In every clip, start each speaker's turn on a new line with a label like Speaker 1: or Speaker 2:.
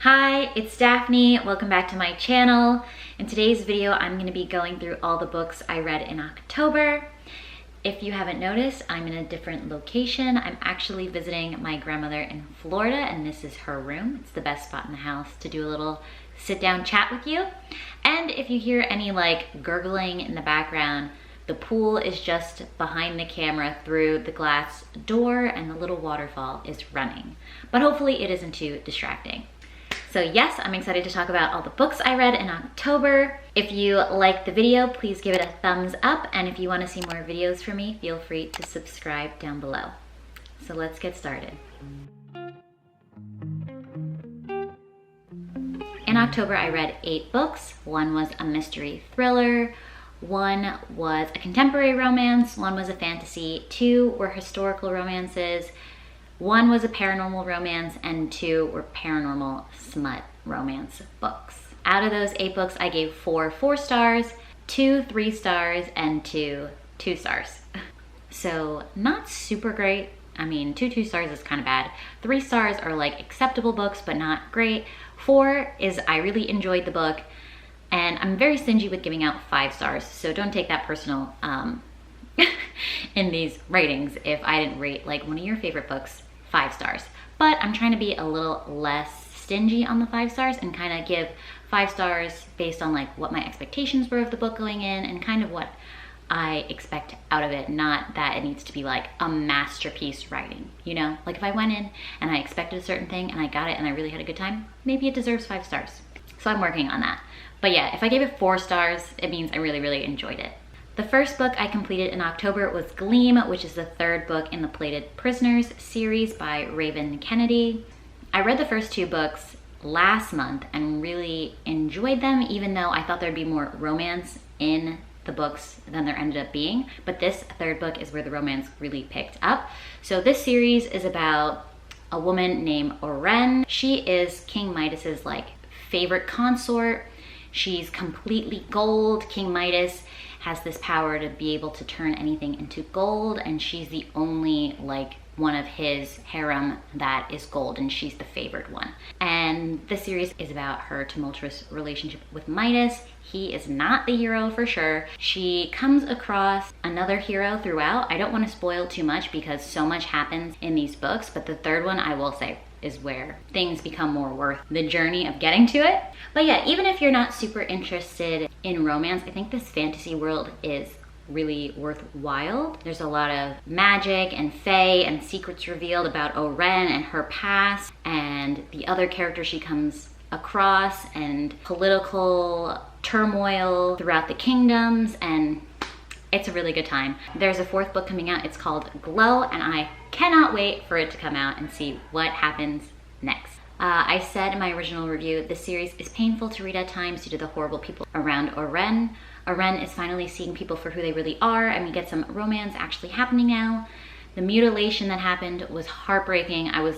Speaker 1: Hi, it's Daphne. Welcome back to my channel. In today's video, I'm going to be going through all the books I read in October. If you haven't noticed, I'm in a different location. I'm actually visiting my grandmother in Florida, and this is her room. It's the best spot in the house to do a little sit-down chat with you. And if you hear any like gurgling in the background, the pool is just behind the camera through the glass door, and the little waterfall is running. But hopefully it isn't too distracting. So yes, I'm excited to talk about all the books I read in October. If you like the video, please give it a thumbs up. And if you want to see more videos from me, feel free to subscribe down below. So let's get started. In October, I read 8 books. 1 was a mystery thriller, 1 was a contemporary romance, 1 was a fantasy, 2 were historical romances, 1 was a paranormal romance, and 2 were paranormal smut romance books. Out of those 8 books, I gave 4 4 stars, 2 3 stars, and 2 2 stars. So not super great. I mean, 2 2 stars is kind of bad. 3 stars are like acceptable books, but not great. 4 is I really enjoyed the book, and I'm very stingy with giving out 5 stars, so don't take that personal in these ratings if I didn't rate like one of your favorite books 5 stars. But I'm trying to be a little less stingy on the 5 stars and kind of give 5 stars based on like what my expectations were of the book going in and kind of what I expect out of it, not that it needs to be like a masterpiece writing, you know? Like if I went in and I expected a certain thing and I got it and I really had a good time, maybe it deserves 5 stars. So I'm working on that. But yeah, if I gave it 4 stars, it means I really enjoyed it. The first book I completed in October was Gleam, which is the 3rd book in the Plated Prisoners series by Raven Kennedy. I read the first 2 books last month and really enjoyed them, even though I thought there'd be more romance in the books than there ended up being. But this 3rd book is where the romance really picked up. So this series is about a woman named Oren. She is King Midas's like favorite consort. She's completely gold. King Midas has this power to be able to turn anything into gold, and she's the only like one of his harem that is gold, and she's the favored one. And the series is about her tumultuous relationship with Midas. He is not the hero for sure. She comes across another hero throughout. I don't want to spoil too much because so much happens in these books, but the 3rd one I will say is where things become more worth the journey of getting to it. But yeah, even if you're not super interested in romance, I think this fantasy world is really worthwhile. There's a lot of magic and fae and secrets revealed about Oren and her past and the other characters she comes across, and political turmoil throughout the kingdoms, and it's a really good time. There's a 4th book coming out. It's called Glow, and I cannot wait for it to come out and see what happens next. I said in my original review, this series is painful to read at times due to the horrible people around Oren. Oren is finally seeing people for who they really are, and we get some romance actually happening now. The mutilation that happened was heartbreaking. I was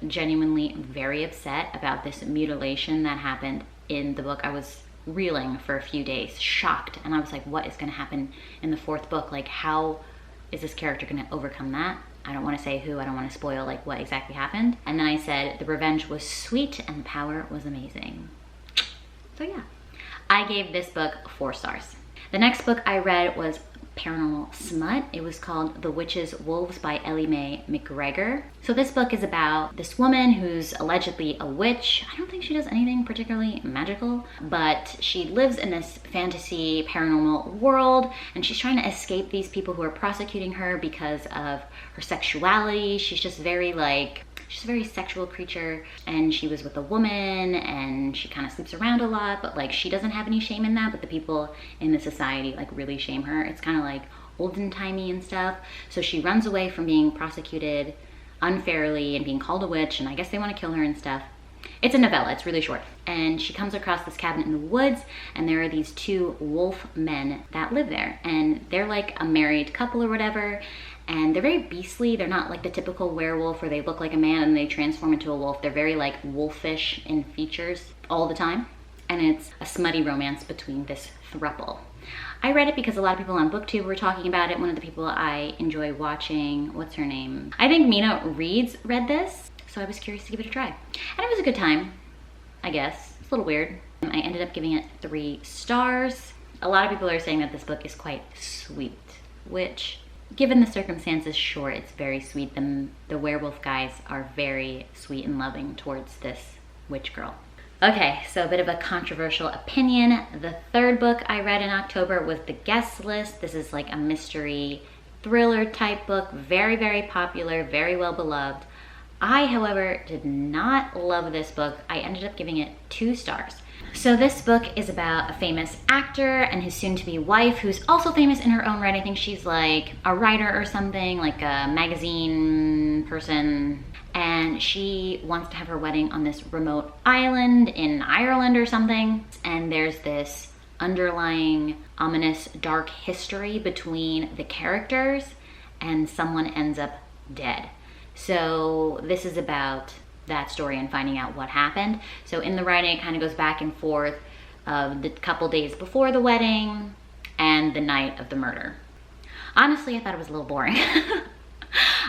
Speaker 1: genuinely very upset about this mutilation that happened in the book. I was reeling for a few days, shocked, and I was like, what is going to happen in the 4th book? Like, how is this character going to overcome that? I don't want to say who, I don't want to spoil like what exactly happened. And then I said the revenge was sweet and the power was amazing. So yeah, I gave this book 4 stars. The next book I read was paranormal smut. It was called The Witch's Wolves by Ellie Mae McGregor. So this book is about this woman who's allegedly a witch. I don't think she does anything particularly magical, but she lives in this fantasy paranormal world, and she's trying to escape these people who are prosecuting her because of her sexuality. She's just very like, she's a very sexual creature, and she was with a woman, and she kind of sleeps around a lot, but like she doesn't have any shame in that, but the people in the society like really shame her. It's kind of like olden-timey and stuff. So she runs away from being prosecuted unfairly and being called a witch, and I guess they want to kill her and stuff. It's a novella, it's really short. And she comes across this cabin in the woods, and there are these 2 wolf men that live there, and they're like a married couple or whatever, and they're very beastly. They're not like the typical werewolf where they look like a man and they transform into a wolf. They're very like wolfish in features all the time, and it's a smutty romance between this throuple. I read it because a lot of people on BookTube were talking about it. One of the people I enjoy watching, what's her name? I think Mina Reeds read this, so I was curious to give it a try. And it was a good time. I guess. It's a little weird. I ended up giving it 3 stars. A lot of people are saying that this book is quite sweet, which, given the circumstances, sure, it's very sweet. The werewolf guys are very sweet and loving towards this witch girl. Okay, so a bit of a controversial opinion. The 3rd book I read in October was The Guest List. This is like a mystery thriller type book, very, very popular, very well beloved. I, however, did not love this book. I ended up giving it 2 stars. So this book is about a famous actor and his soon-to-be wife, who's also famous in her own right. I think she's like a writer or something, like a magazine person. And she wants to have her wedding on this remote island in Ireland or something. And there's this underlying ominous dark history between the characters, and someone ends up dead. So this is about that story and finding out what happened. So in the writing, it kind of goes back and forth of the couple days before the wedding and the night of the murder. Honestly, I thought it was a little boring.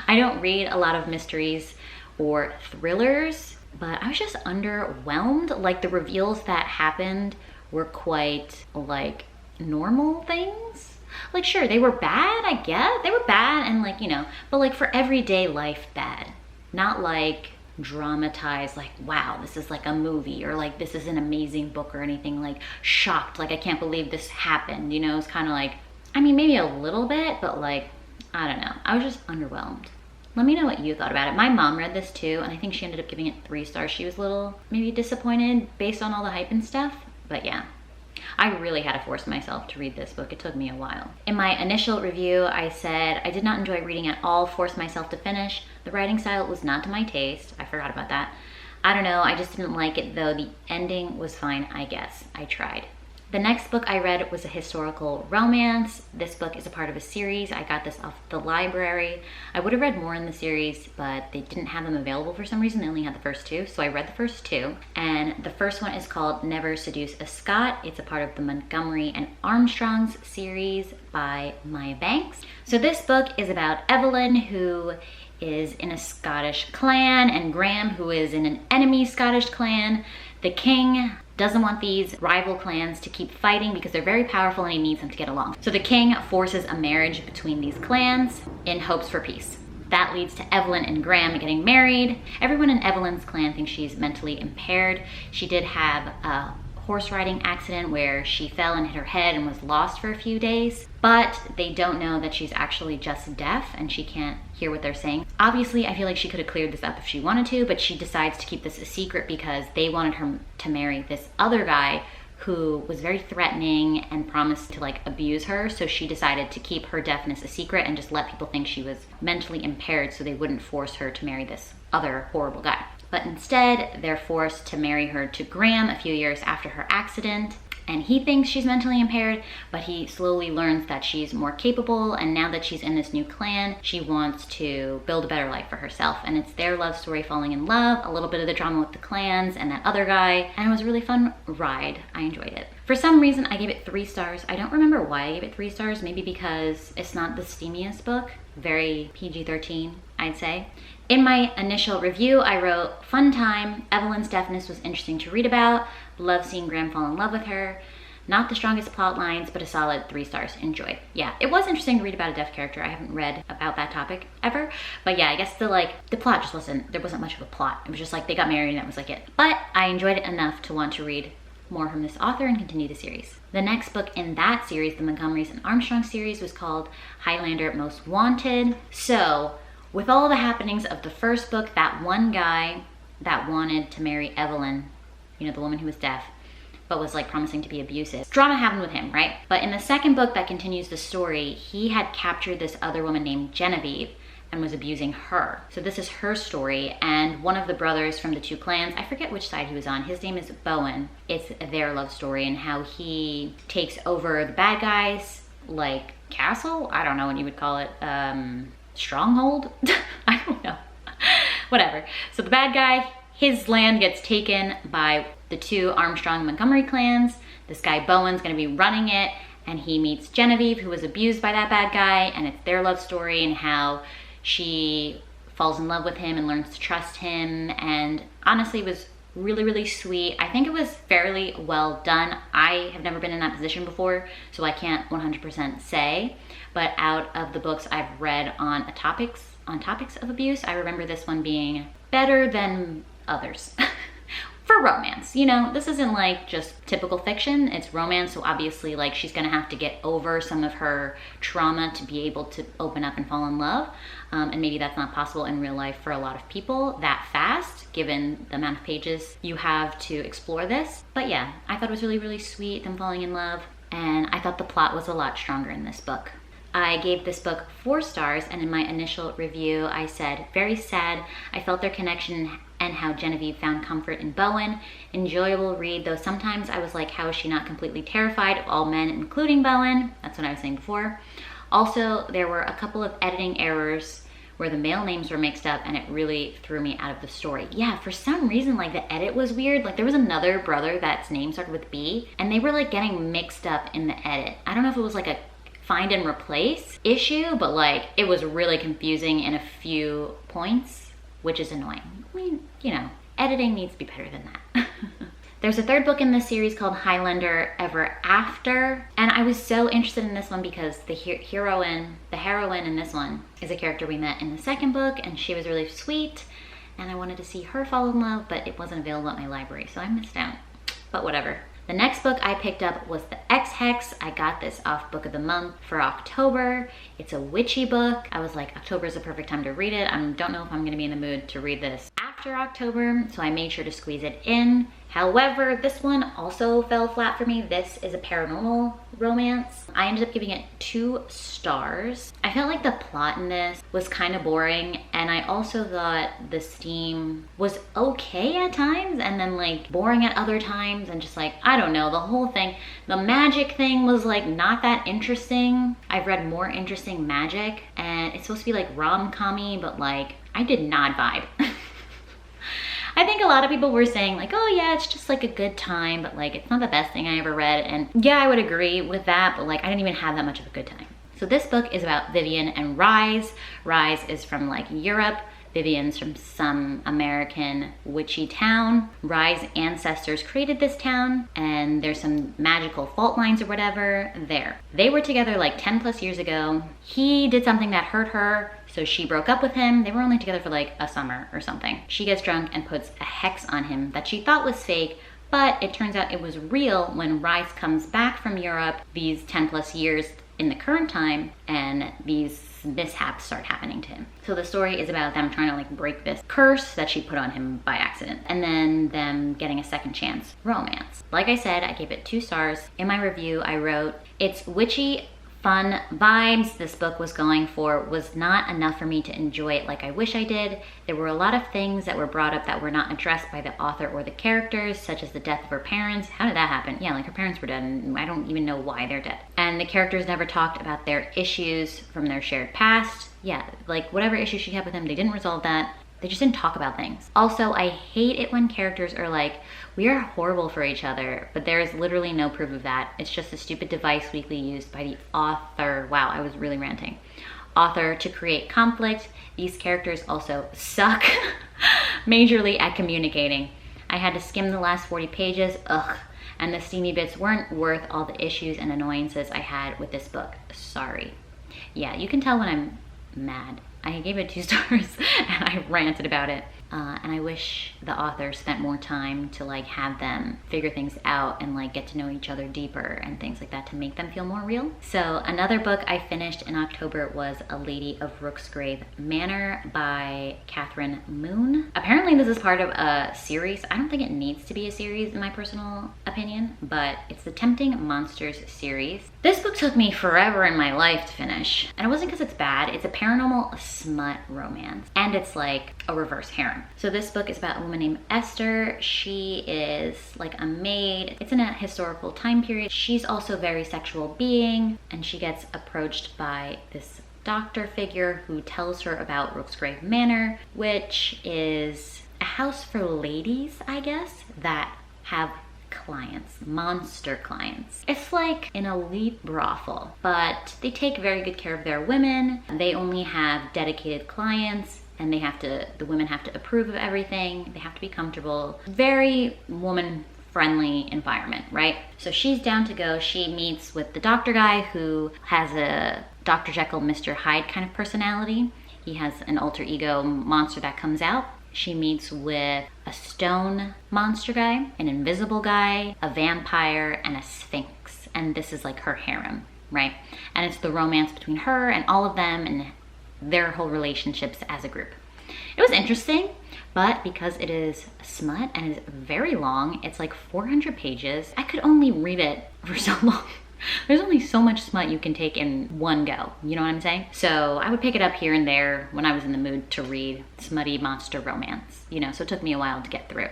Speaker 1: I don't read a lot of mysteries or thrillers, but I was just underwhelmed. Like, the reveals that happened were quite like normal things. Like, sure, they were bad, I guess. They were bad and like, you know, but like for everyday life bad. Not like dramatized, like, wow, this is like a movie, or like this is an amazing book, or anything like shocked, like I can't believe this happened, you know. It's kind of like, I mean, maybe a little bit, but like, I don't know. I was just underwhelmed. Let me know what you thought about it. My mom read this too, and I think she ended up giving it 3 stars. She was a little maybe disappointed based on all the hype and stuff, but yeah. I really had to force myself to read this book. It took me a while. In my initial review, I said I did not enjoy reading at all, forced myself to finish. The writing style was not to my taste. I forgot about that. I don't know, I just didn't like it though. The ending was fine, I guess. I tried. The next book I read was a historical romance. This book is a part of a series. I got this off the library. I would have read more in the series, but they didn't have them available for some reason. They only had the first 2, so I read the first 2. And the first one is called Never Seduce a Scot. It's a part of the Montgomery and Armstrong's series by Maya Banks. So this book is about Evelyn, who is in a Scottish clan, and Graham, who is in an enemy Scottish clan. The king doesn't want these rival clans to keep fighting because they're very powerful and he needs them to get along. So the king forces a marriage between these clans in hopes for peace. That leads to Evelyn and Graham getting married. Everyone in Evelyn's clan thinks she's mentally impaired. She did have a horse riding accident where she fell and hit her head and was lost for a few days, but they don't know that she's actually just deaf and she can't hear what they're saying. Obviously, I feel like she could have cleared this up if she wanted to, but she decides to keep this a secret because they wanted her to marry this other guy who was very threatening and promised to like abuse her. So she decided to keep her deafness a secret and just let people think she was mentally impaired so they wouldn't force her to marry this other horrible guy. But instead, they're forced to marry her to Graham a few years after her accident. And he thinks she's mentally impaired, but he slowly learns that she's more capable. And now that she's in this new clan, she wants to build a better life for herself. And it's their love story falling in love, a little bit of the drama with the clans and that other guy. And it was a really fun ride. I enjoyed it. For some reason, I gave it 3 stars. I don't remember why I gave it 3 stars. Maybe because it's not the steamiest book. Very PG-13, I'd say. In my initial review, I wrote, fun time, Evelyn's deafness was interesting to read about, love seeing Graham fall in love with her, not the strongest plot lines, but a solid 3 stars, enjoy. Yeah, it was interesting to read about a deaf character. I haven't read about that topic ever, but yeah, I guess the plot just there wasn't much of a plot. It was just like they got married and that was like it. But I enjoyed it enough to want to read more from this author and continue the series. The next book in that series, the Montgomerys and Armstrong series, was called Highlander Most Wanted. So, with all the happenings of the first book, that one guy that wanted to marry Evelyn, you know, the woman who was deaf, but was like promising to be abusive. Drama happened with him, right? But in the second book that continues the story, he had captured this other woman named Genevieve and was abusing her. So this is her story, and one of the brothers from the 2 clans, I forget which side he was on, his name is Bowen. It's their love story and how he takes over the bad guys, like castle? I don't know what you would call it. Stronghold? I don't know. Whatever. So the bad guy, his land gets taken by the 2 Armstrong and Montgomery clans. This guy Bowen's gonna be running it, and he meets Genevieve, who was abused by that bad guy, and it's their love story and how she falls in love with him and learns to trust him. And honestly, it was Really, really sweet. I think it was fairly well done. I have never been in that position before, so I can't 100% say, but out of the books I've read on topics of abuse, I remember this one being better than others. For romance, you know, this isn't like just typical fiction, it's romance, so obviously like she's gonna have to get over some of her trauma to be able to open up and fall in love, and maybe that's not possible in real life for a lot of people that fast, given the amount of pages you have to explore this. But yeah, I thought it was really, really sweet, them falling in love, and I thought the plot was a lot stronger in this book. I gave this book 4 stars, and in my initial review I said, very sad, I felt their connection and how Genevieve found comfort in Bowen. Enjoyable read, though sometimes I was like, how is she not completely terrified of all men, including Bowen? That's what I was saying before. Also, there were a couple of editing errors where the male names were mixed up, and it really threw me out of the story. Yeah, for some reason, like the edit was weird. Like there was another brother that's name started with B, and they were like getting mixed up in the edit. I don't know if it was like a find and replace issue, but like it was really confusing in a few points, which is annoying. I mean, you know, editing needs to be better than that. There's a 3rd book in this series called Highlander Ever After, and I was so interested in this one because the heroine in this one is a character we met in the 2nd book, and she was really sweet, and I wanted to see her fall in love, but it wasn't available at my library, so I missed out, but whatever. The next book I picked up was the Ex Hex. I got this off Book of the Month for October. It's a witchy book. I was like, October is the perfect time to read it. I don't know if I'm gonna be in the mood to read this after October, so I made sure to squeeze it in. However, this one also fell flat for me. This is a paranormal romance. I ended up giving it 2 stars. I felt like the plot in this was kind of boring, and I also thought the steam was okay at times and then like boring at other times, and just like, I don't know, the whole thing. The magic thing was like not that interesting. I've read more interesting magic, and it's supposed to be like rom-com-y, but like I did not vibe. I think a lot of people were saying like, oh yeah, it's just like a good time, but like it's not the best thing I ever read. And yeah, I would agree with that, but like I didn't even have that much of a good time. So this book is about Vivian and Rise. Rise is from like Europe. Vivian's from some American witchy town. Rise ancestors created this town, and there's some magical fault lines or whatever there. They were together like 10 plus years ago. He did something that hurt her, so she broke up with him. They were only together for like a summer or something. She gets drunk and puts a hex on him that she thought was fake, but it turns out it was real when Rise comes back from Europe these 10 plus years in the current time, and these mishaps start happening to him. So the story is about them trying to like break this curse that she put on him by accident, and then them getting a second chance romance. Like I said, I gave it 2 stars. In my review, I wrote, it's witchy, fun vibes this book was going for was not enough for me to enjoy it like I wish I did. There were a lot of things that were brought up that were not addressed by the author or the characters, such as the death of her parents. How did that happen? Yeah, like her parents were dead, and I don't even know why they're dead. And the characters never talked about their issues from their shared past. Yeah, like whatever issue she had with them, they didn't resolve that. They just didn't talk about things. Also, I hate it when characters are like, we are horrible for each other, but there is literally no proof of that. It's just a stupid device weakly used by the author. Wow, I was really ranting. Author to create conflict. These characters also suck majorly at communicating. I had to skim the last 40 pages, ugh, and the steamy bits weren't worth all the issues and annoyances I had with this book. Sorry. Yeah, you can tell when I'm mad. I gave it 2 stars and I ranted about it. And I wish the author spent more time to like have them figure things out and like get to know each other deeper and things like that to make them feel more real. So another book I finished in October was A Lady of Rooksgrave Manor by Catherine Moon. Apparently this is part of a series. I don't think it needs to be a series in my personal opinion, but it's the Tempting Monsters series. This book took me forever in my life to finish, and it wasn't because it's bad. It's a paranormal smut romance, and it's like a reverse harem. So this book is about a woman named Esther. She is like a maid. It's in a historical time period. She's also a very sexual being, and she gets approached by this doctor figure who tells her about Rooksgrave Manor, which is a house for ladies, I guess, that have clients, monster clients. It's like an elite brothel, but they take very good care of their women. They only have dedicated clients. and the women have to approve of everything. They have to be comfortable. Very woman-friendly environment, right? So she's down to go. She meets with the doctor guy who has a Dr. Jekyll, Mr. Hyde kind of personality. He has an alter ego monster that comes out. She meets with a stone monster guy, an invisible guy, a vampire, and a sphinx. And this is like her harem, right? And it's the romance between her and all of them and their whole relationships as a group. It was interesting, but because it is smut and is very long, it's like 400 pages, I could only read it for so long. There's only so much smut you can take in one go, you know what I'm saying? So I would pick it up here and there when I was in the mood to read smutty monster romance, you know, so it took me a while to get through.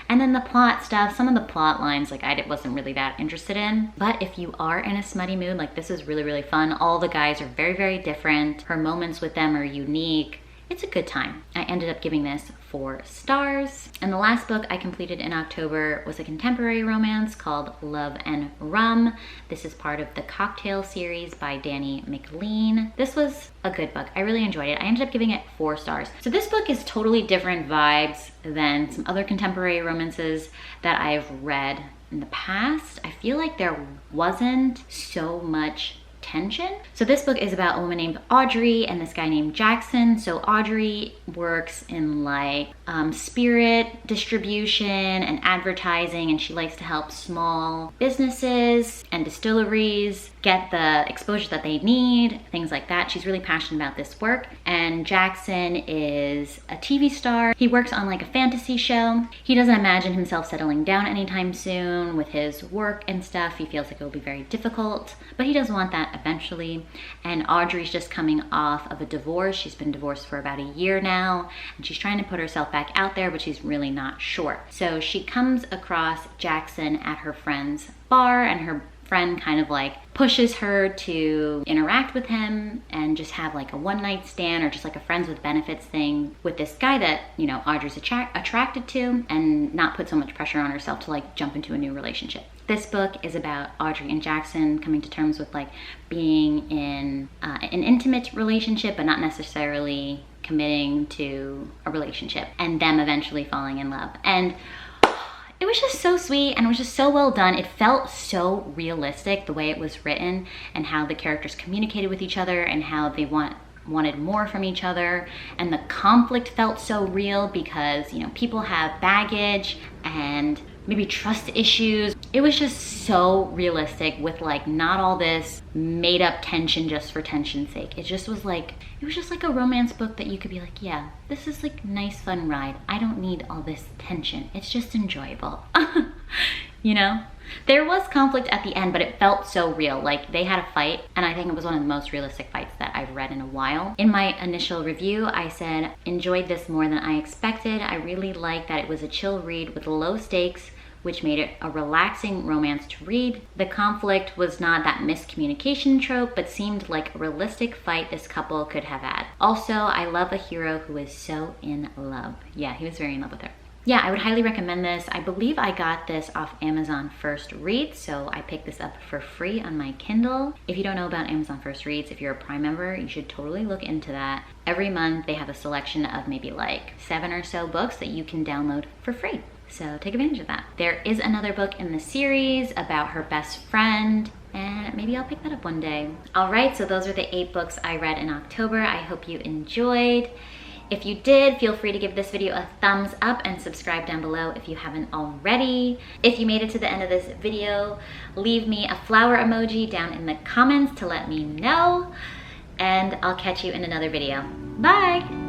Speaker 1: And then the plot stuff, some of the plot lines, like I wasn't really that interested in, but if you are in a smutty mood, like this is really, really fun. All the guys are very, very different. Her moments with them are unique. It's a good time. I ended up giving this 4 stars. And the last book I completed in October was a contemporary romance called Love and Rum. This is part of the Cocktail series by Danny McLean. This was a good book. I really enjoyed it. I ended up giving it 4 stars. So this book is totally different vibes than some other contemporary romances that I've read in the past. I feel like there wasn't so much tension. So this book is about a woman named Audrey and this guy named Jackson. So Audrey works in like spirit distribution and advertising, and she likes to help small businesses and distilleries get the exposure that they need, things like that. She's really passionate about this work. And Jackson is a TV star. He works on like a fantasy show. He doesn't imagine himself settling down anytime soon with his work and stuff. He feels like it will be very difficult, but he does want that eventually. And Audrey's just coming off of a divorce. She's been divorced for about a year now, and she's trying to put herself back out there, but she's really not sure. So she comes across Jackson at her friend's bar, and her friend kind of like pushes her to interact with him and just have like a one-night stand or just like a friends with benefits thing with this guy that, you know, Audrey's attracted to, and not put so much pressure on herself to like jump into a new relationship. This book is about Audrey and Jackson coming to terms with like being in an intimate relationship, but not necessarily committing to a relationship, and them eventually falling in love. And it was just so sweet, and it was just so well done. It felt so realistic the way it was written, and how the characters communicated with each other, and how they wanted more from each other. And the conflict felt so real because, you know, people have baggage and maybe trust issues. It was just so realistic with like not all this made up tension just for tension's sake. It just was like a romance book that you could be like, yeah, this is like nice fun ride. I don't need all this tension. It's just enjoyable. You know? There was conflict at the end, but it felt so real. Like they had a fight, and I think it was one of the most realistic fights that I've read in a while. In my initial review, I said, enjoyed this more than I expected. I really liked that it was a chill read with low stakes, which made it a relaxing romance to read. The conflict was not that miscommunication trope, but seemed like a realistic fight this couple could have had. Also, I love a hero who is so in love. Yeah, he was very in love with her. Yeah, I would highly recommend this. I believe I got this off Amazon First Reads, so I picked this up for free on my Kindle. If you don't know about Amazon First Reads, if you're a Prime member, you should totally look into that. Every month they have a selection of maybe like 7 or so books that you can download for free. So take advantage of that. There is another book in the series about her best friend, and maybe I'll pick that up one day. All right, so those are the 8 books I read in October. I hope you enjoyed. If you did, feel free to give this video a thumbs up and subscribe down below if you haven't already. If you made it to the end of this video, leave me a flower emoji down in the comments to let me know, and I'll catch you in another video. Bye!